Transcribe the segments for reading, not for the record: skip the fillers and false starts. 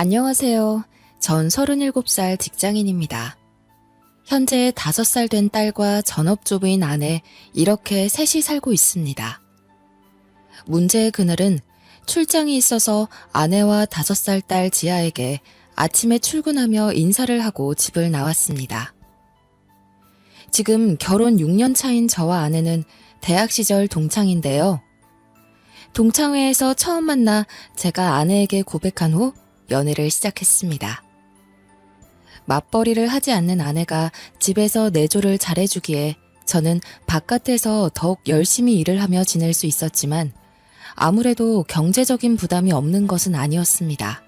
안녕하세요. 전 37살 직장인입니다. 현재 5살 된 딸과 전업주부인 아내, 이렇게 셋이 살고 있습니다. 문제의 그늘은 출장이 있어서 아내와 5살 딸 지아에게 아침에 출근하며 인사를 하고 집을 나왔습니다. 지금 결혼 6년 차인 저와 아내는 대학 시절 동창인데요. 동창회에서 처음 만나 제가 아내에게 고백한 후 연애를 시작했습니다. 맞벌이를 하지 않는 아내가 집에서 내조를 잘해주기에 저는 바깥에서 더욱 열심히 일을 하며 지낼 수 있었지만 아무래도 경제적인 부담이 없는 것은 아니었습니다.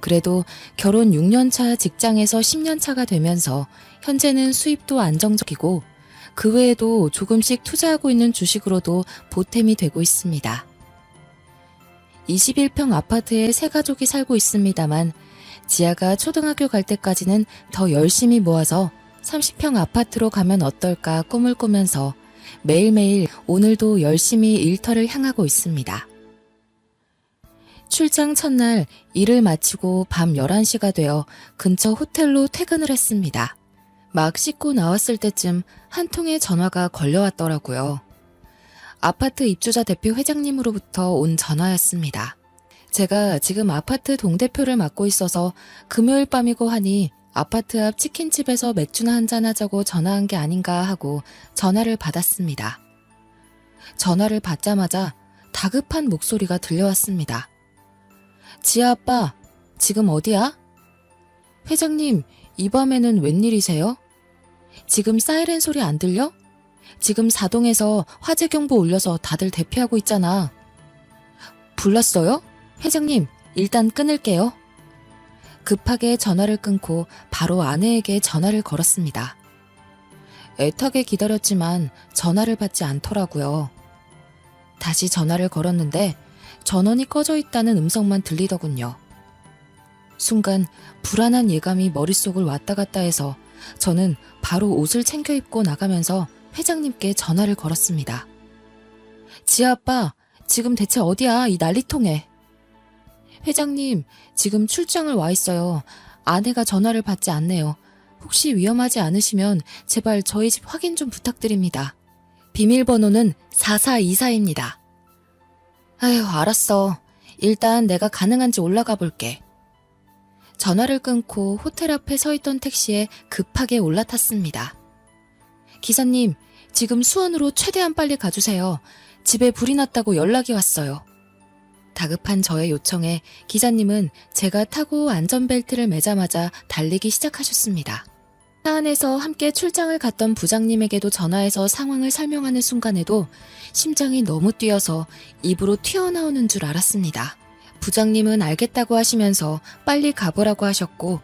그래도 결혼 6년 차 직장에서 10년 차가 되면서 현재는 수입도 안정적이고 그 외에도 조금씩 투자하고 있는 주식으로도 보탬이 되고 있습니다. 21평 아파트에 세 가족이 살고 있습니다만 지아가 초등학교 갈 때까지는 더 열심히 모아서 30평 아파트로 가면 어떨까 꿈을 꾸면서 매일매일 오늘도 열심히 일터를 향하고 있습니다. 출장 첫날 일을 마치고 밤 11시가 되어 근처 호텔로 퇴근을 했습니다. 막 씻고 나왔을 때쯤 한 통의 전화가 걸려왔더라고요. 아파트 입주자 대표 회장님으로부터 온 전화였습니다. 제가 지금 아파트 동대표를 맡고 있어서 금요일 밤이고 하니 아파트 앞 치킨집에서 맥주나 한잔 하자고 전화한 게 아닌가 하고 전화를 받았습니다. 전화를 받자마자 다급한 목소리가 들려왔습니다. 지아 아빠, 지금 어디야? 회장님, 이 밤에는 웬일이세요? 지금 사이렌 소리 안 들려? 지금 사동에서 화재 경보 올려서 다들 대피하고 있잖아. 불났어요? 회장님, 일단 끊을게요. 급하게 전화를 끊고 바로 아내에게 전화를 걸었습니다. 애타게 기다렸지만 전화를 받지 않더라고요. 다시 전화를 걸었는데 전원이 꺼져 있다는 음성만 들리더군요. 순간 불안한 예감이 머릿속을 왔다 갔다 해서 저는 바로 옷을 챙겨 입고 나가면서 회장님께 전화를 걸었습니다. 지아 아빠, 지금 대체 어디야, 이 난리통에. 회장님, 지금 출장을 와 있어요. 아내가 전화를 받지 않네요. 혹시 위험하지 않으시면 제발 저희 집 확인 좀 부탁드립니다. 비밀번호는 4424입니다. 아휴, 알았어. 일단 내가 가능한지 올라가 볼게. 전화를 끊고 호텔 앞에 서 있던 택시에 급하게 올라탔습니다. 기사님, 지금 수원으로 최대한 빨리 가주세요. 집에 불이 났다고 연락이 왔어요. 다급한 저의 요청에 기사님은 제가 타고 안전벨트를 매자마자 달리기 시작하셨습니다. 차 안에서 함께 출장을 갔던 부장님에게도 전화해서 상황을 설명하는 순간에도 심장이 너무 뛰어서 입으로 튀어나오는 줄 알았습니다. 부장님은 알겠다고 하시면서 빨리 가보라고 하셨고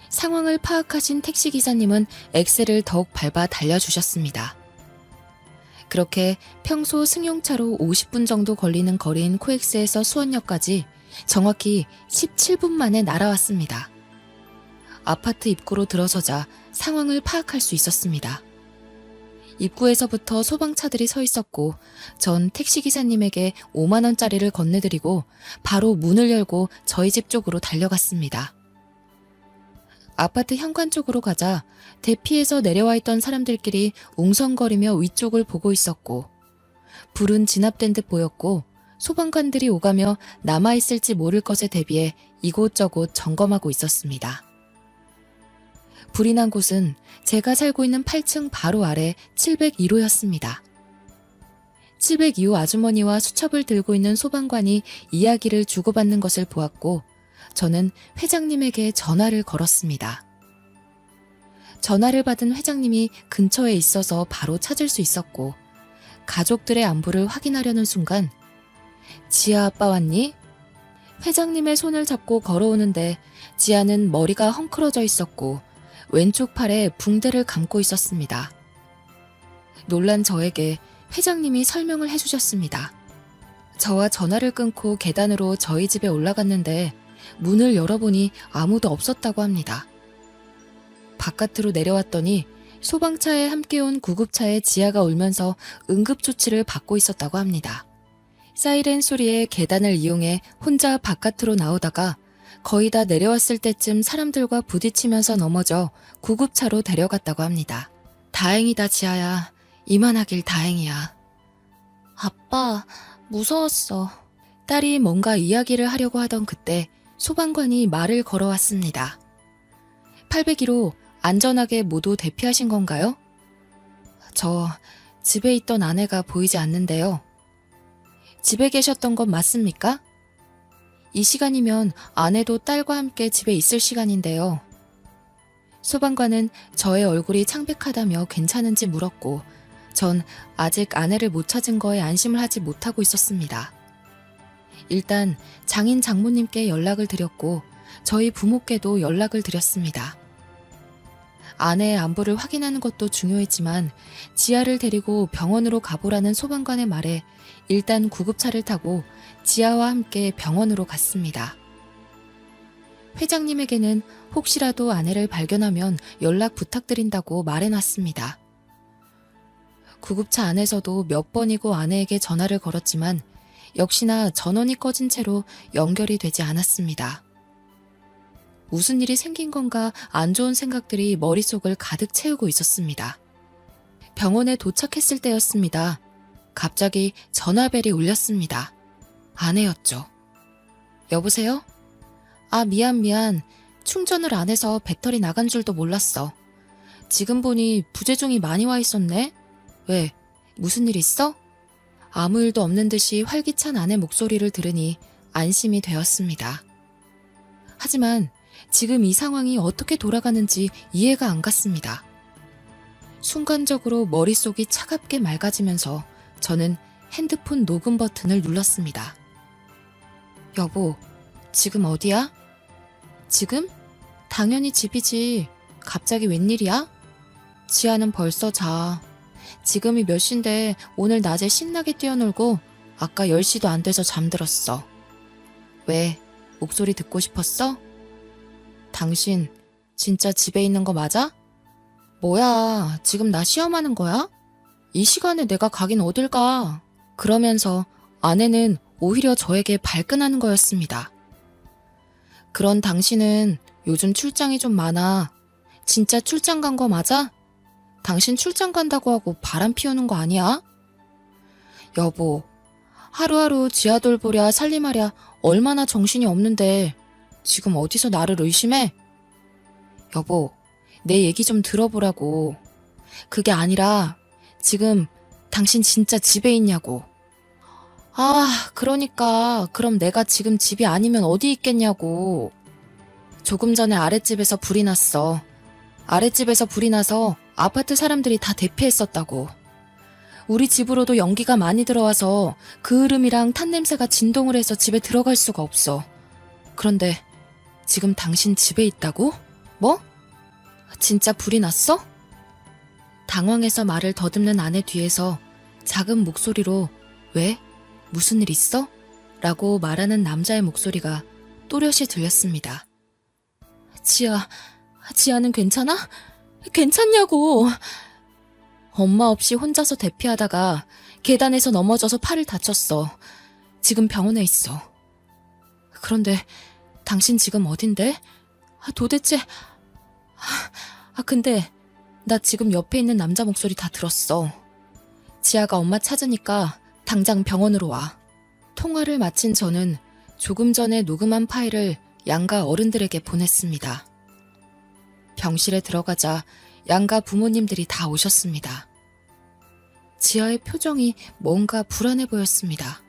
상황을 파악하신 택시기사님은 엑셀을 더욱 밟아 달려주셨습니다. 그렇게 평소 승용차로 50분 정도 걸리는 거리인 코엑스에서 수원역까지 정확히 17분 만에 날아왔습니다. 아파트 입구로 들어서자 상황을 파악할 수 있었습니다. 입구에서부터 소방차들이 서 있었고 전 택시기사님에게 5만 원짜리를 건네드리고 바로 문을 열고 저희 집 쪽으로 달려갔습니다. 아파트 현관 쪽으로 가자 대피해서 내려와 있던 사람들끼리 웅성거리며 위쪽을 보고 있었고 불은 진압된 듯 보였고 소방관들이 오가며 남아있을지 모를 것에 대비해 이곳저곳 점검하고 있었습니다. 불이 난 곳은 제가 살고 있는 8층 바로 아래 702호였습니다. 702호 아주머니와 수첩을 들고 있는 소방관이 이야기를 주고받는 것을 보았고 저는 회장님에게 전화를 걸었습니다. 전화를 받은 회장님이 근처에 있어서 바로 찾을 수 있었고 가족들의 안부를 확인하려는 순간 지아 아빠 왔니? 회장님의 손을 잡고 걸어오는데 지아는 머리가 헝클어져 있었고 왼쪽 팔에 붕대를 감고 있었습니다. 놀란 저에게 회장님이 설명을 해주셨습니다. 저와 전화를 끊고 계단으로 저희 집에 올라갔는데 문을 열어보니 아무도 없었다고 합니다. 바깥으로 내려왔더니 소방차에 함께 온 구급차에 지아가 울면서 응급조치를 받고 있었다고 합니다. 사이렌 소리에 계단을 이용해 혼자 바깥으로 나오다가 거의 다 내려왔을 때쯤 사람들과 부딪히면서 넘어져 구급차로 데려갔다고 합니다. 다행이다, 지아야. 이만하길 다행이야. 아빠, 무서웠어. 딸이 뭔가 이야기를 하려고 하던 그때 소방관이 말을 걸어왔습니다. 801호 안전하게 모두 대피하신 건가요? 저 집에 있던 아내가 보이지 않는데요. 집에 계셨던 건 맞습니까? 이 시간이면 아내도 딸과 함께 집에 있을 시간인데요. 소방관은 저의 얼굴이 창백하다며 괜찮은지 물었고 전 아직 아내를 못 찾은 거에 안심을 하지 못하고 있었습니다. 일단 장인 장모님께 연락을 드렸고 저희 부모께도 연락을 드렸습니다. 아내의 안부를 확인하는 것도 중요했지만 지아를 데리고 병원으로 가보라는 소방관의 말에 일단 구급차를 타고 지아와 함께 병원으로 갔습니다. 회장님에게는 혹시라도 아내를 발견하면 연락 부탁드린다고 말해놨습니다. 구급차 안에서도 몇 번이고 아내에게 전화를 걸었지만 역시나 전원이 꺼진 채로 연결이 되지 않았습니다. 무슨 일이 생긴 건가 안 좋은 생각들이 머릿속을 가득 채우고 있었습니다. 병원에 도착했을 때였습니다. 갑자기 전화벨이 울렸습니다. 아내였죠. 여보세요? 아, 미안. 충전을 안 해서 배터리 나간 줄도 몰랐어. 지금 보니 부재중이 많이 와 있었네? 왜? 무슨 일 있어? 아무 일도 없는 듯이 활기찬 아내 목소리를 들으니 안심이 되었습니다. 하지만 지금 이 상황이 어떻게 돌아가는지 이해가 안 갔습니다. 순간적으로 머릿속이 차갑게 맑아지면서 저는 핸드폰 녹음 버튼을 눌렀습니다. 여보, 지금 어디야? 지금? 당연히 집이지. 갑자기 웬일이야? 지아는 벌써 자. 지금이 몇 시인데 오늘 낮에 신나게 뛰어놀고 아까 10시도 안 돼서 잠들었어. 왜? 목소리 듣고 싶었어? 당신 진짜 집에 있는 거 맞아? 뭐야, 지금 나 시험하는 거야? 이 시간에 내가 가긴 어딜 가? 그러면서 아내는 오히려 저에게 발끈하는 거였습니다. 그런 당신은 요즘 출장이 좀 많아. 진짜 출장 간 거 맞아? 당신 출장 간다고 하고 바람 피우는 거 아니야? 여보, 하루하루 지아 돌보랴 살림하랴 얼마나 정신이 없는데 지금 어디서 나를 의심해? 여보, 내 얘기 좀 들어보라고. 그게 아니라 지금 당신 진짜 집에 있냐고. 아, 그러니까 그럼 내가 지금 집이 아니면 어디 있겠냐고. 조금 전에 아랫집에서 불이 났어. 아랫집에서 불이 나서 아파트 사람들이 다 대피했었다고. 우리 집으로도 연기가 많이 들어와서 그 흐름이랑 탄 냄새가 진동을 해서 집에 들어갈 수가 없어. 그런데 지금 당신 집에 있다고? 뭐? 진짜 불이 났어? 당황해서 말을 더듬는 아내 뒤에서 작은 목소리로 왜? 무슨 일 있어? 라고 말하는 남자의 목소리가 또렷이 들렸습니다. 지아는 괜찮아? 괜찮냐고. 엄마 없이 혼자서 대피하다가 계단에서 넘어져서 팔을 다쳤어. 지금 병원에 있어. 그런데 당신 지금 어딘데? 도대체... 근데 나 지금 옆에 있는 남자 목소리 다 들었어. 지아가 엄마 찾으니까 당장 병원으로 와. 통화를 마친 저는 조금 전에 녹음한 파일을 양가 어른들에게 보냈습니다. 병실에 들어가자 양가 부모님들이 다 오셨습니다. 지아의 표정이 뭔가 불안해 보였습니다.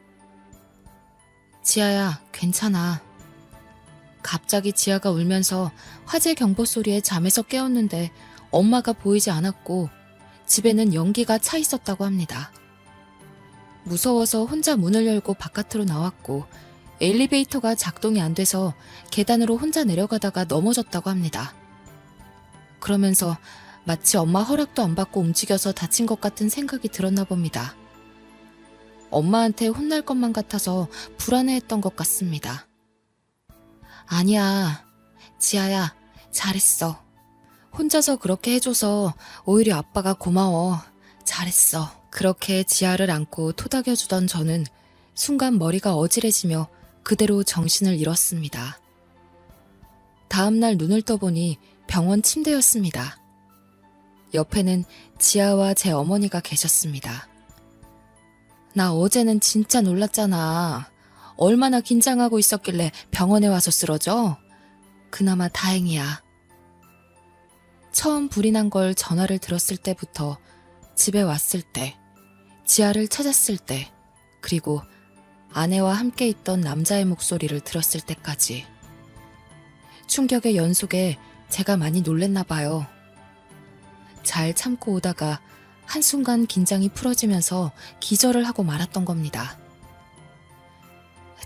지아야, 괜찮아. 갑자기 지아가 울면서 화재 경보 소리에 잠에서 깨었는데 엄마가 보이지 않았고 집에는 연기가 차 있었다고 합니다. 무서워서 혼자 문을 열고 바깥으로 나왔고 엘리베이터가 작동이 안 돼서 계단으로 혼자 내려가다가 넘어졌다고 합니다. 그러면서 마치 엄마 허락도 안 받고 움직여서 다친 것 같은 생각이 들었나 봅니다. 엄마한테 혼날 것만 같아서 불안해했던 것 같습니다. 아니야, 지아야, 잘했어. 혼자서 그렇게 해줘서 오히려 아빠가 고마워. 잘했어. 그렇게 지아를 안고 토닥여주던 저는 순간 머리가 어지러지며 그대로 정신을 잃었습니다. 다음날 눈을 떠보니 병원 침대였습니다. 옆에는 지아와 제 어머니가 계셨습니다. 나 어제는 진짜 놀랐잖아. 얼마나 긴장하고 있었길래 병원에 와서 쓰러져? 그나마 다행이야. 처음 불이 난 걸 전화를 들었을 때부터 집에 왔을 때, 지아를 찾았을 때, 그리고 아내와 함께 있던 남자의 목소리를 들었을 때까지. 충격의 연속에 제가 많이 놀랬나 봐요. 잘 참고 오다가 한순간 긴장이 풀어지면서 기절을 하고 말았던 겁니다.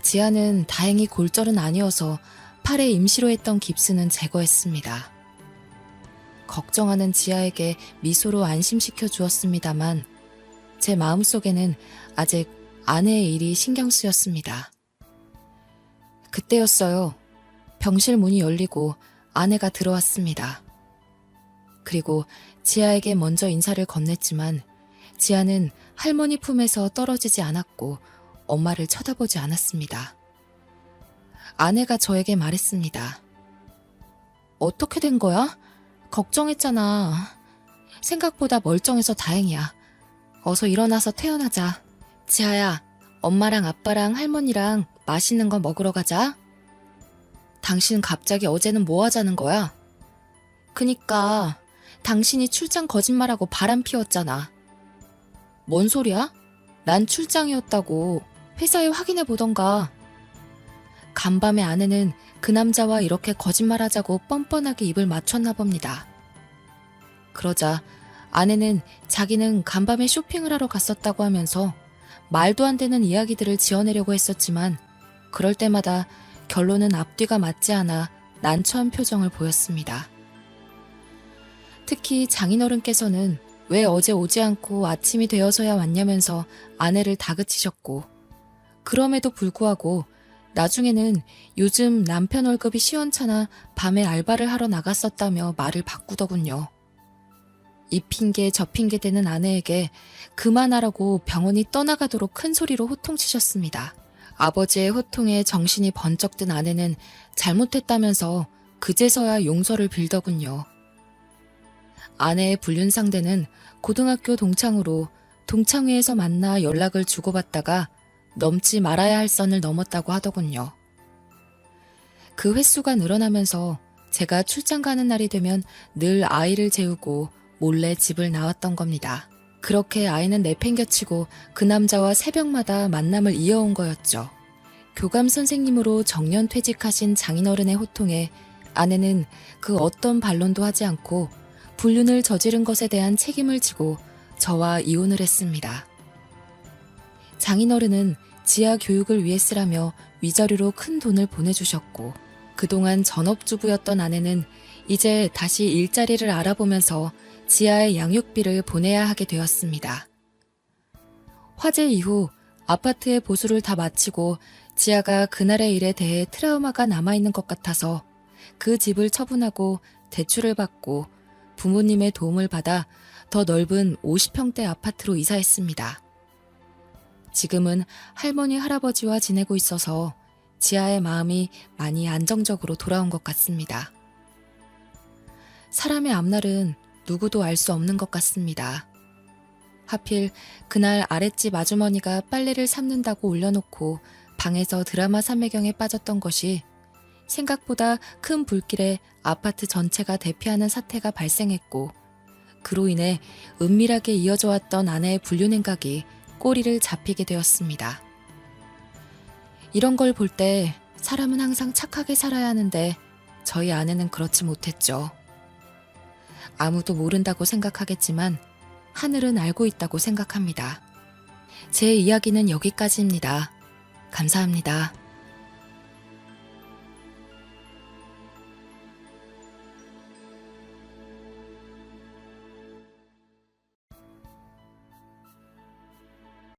지아는 다행히 골절은 아니어서 팔에 임시로 했던 깁스는 제거했습니다. 걱정하는 지아에게 미소로 안심시켜 주었습니다만 제 마음속에는 아직 아내의 일이 신경 쓰였습니다. 그때였어요. 병실 문이 열리고 아내가 들어왔습니다. 그리고 지아에게 먼저 인사를 건넸지만 지아는 할머니 품에서 떨어지지 않았고 엄마를 쳐다보지 않았습니다. 아내가 저에게 말했습니다. 어떻게 된 거야? 걱정했잖아. 생각보다 멀쩡해서 다행이야. 어서 일어나서 퇴원하자. 지아야, 엄마랑 아빠랑 할머니랑 맛있는 거 먹으러 가자. 당신 갑자기 어제는 뭐 하자는 거야? 그니까 당신이 출장 거짓말하고 바람 피웠잖아. 뭔 소리야? 난 출장이었다고. 회사에 확인해 보던가. 간밤에 아내는 그 남자와 이렇게 거짓말하자고 뻔뻔하게 입을 맞췄나 봅니다. 그러자 아내는 자기는 간밤에 쇼핑을 하러 갔었다고 하면서 말도 안 되는 이야기들을 지어내려고 했었지만 그럴 때마다 결론은 앞뒤가 맞지 않아 난처한 표정을 보였습니다. 특히 장인어른께서는 왜 어제 오지 않고 아침이 되어서야 왔냐면서 아내를 다그치셨고 그럼에도 불구하고 나중에는 요즘 남편 월급이 시원찮아 밤에 알바를 하러 나갔었다며 말을 바꾸더군요. 이 핑계 저 핑계 대는 아내에게 그만하라고 병원이 떠나가도록 큰 소리로 호통치셨습니다. 아버지의 호통에 정신이 번쩍 든 아내는 잘못했다면서 그제서야 용서를 빌더군요. 아내의 불륜 상대는 고등학교 동창으로 동창회에서 만나 연락을 주고받다가 넘지 말아야 할 선을 넘었다고 하더군요. 그 횟수가 늘어나면서 제가 출장 가는 날이 되면 늘 아이를 재우고 몰래 집을 나왔던 겁니다. 그렇게 아이는 내팽겨치고 그 남자와 새벽마다 만남을 이어온 거였죠. 교감 선생님으로 정년 퇴직하신 장인어른의 호통에 아내는 그 어떤 반론도 하지 않고 불륜을 저지른 것에 대한 책임을 지고 저와 이혼을 했습니다. 장인어른은 지아 교육을 위해 쓰라며 위자료로 큰 돈을 보내주셨고 그동안 전업주부였던 아내는 이제 다시 일자리를 알아보면서 지아의 양육비를 보내야 하게 되었습니다. 화재 이후 아파트의 보수를 다 마치고 지아가 그날의 일에 대해 트라우마가 남아있는 것 같아서 그 집을 처분하고 대출을 받고 부모님의 도움을 받아 더 넓은 50평대 아파트로 이사했습니다. 지금은 할머니 할아버지와 지내고 있어서 지아의 마음이 많이 안정적으로 돌아온 것 같습니다. 사람의 앞날은 누구도 알 수 없는 것 같습니다. 하필 그날 아랫집 아주머니가 빨래를 삶는다고 올려놓고 방에서 드라마 삼매경에 빠졌던 것이 생각보다 큰 불길에 아파트 전체가 대피하는 사태가 발생했고 그로 인해 은밀하게 이어져 왔던 아내의 불륜 행각이 꼬리를 잡히게 되었습니다. 이런 걸 볼 때 사람은 항상 착하게 살아야 하는데 저희 아내는 그렇지 못했죠. 아무도 모른다고 생각하겠지만 하늘은 알고 있다고 생각합니다. 제 이야기는 여기까지입니다. 감사합니다.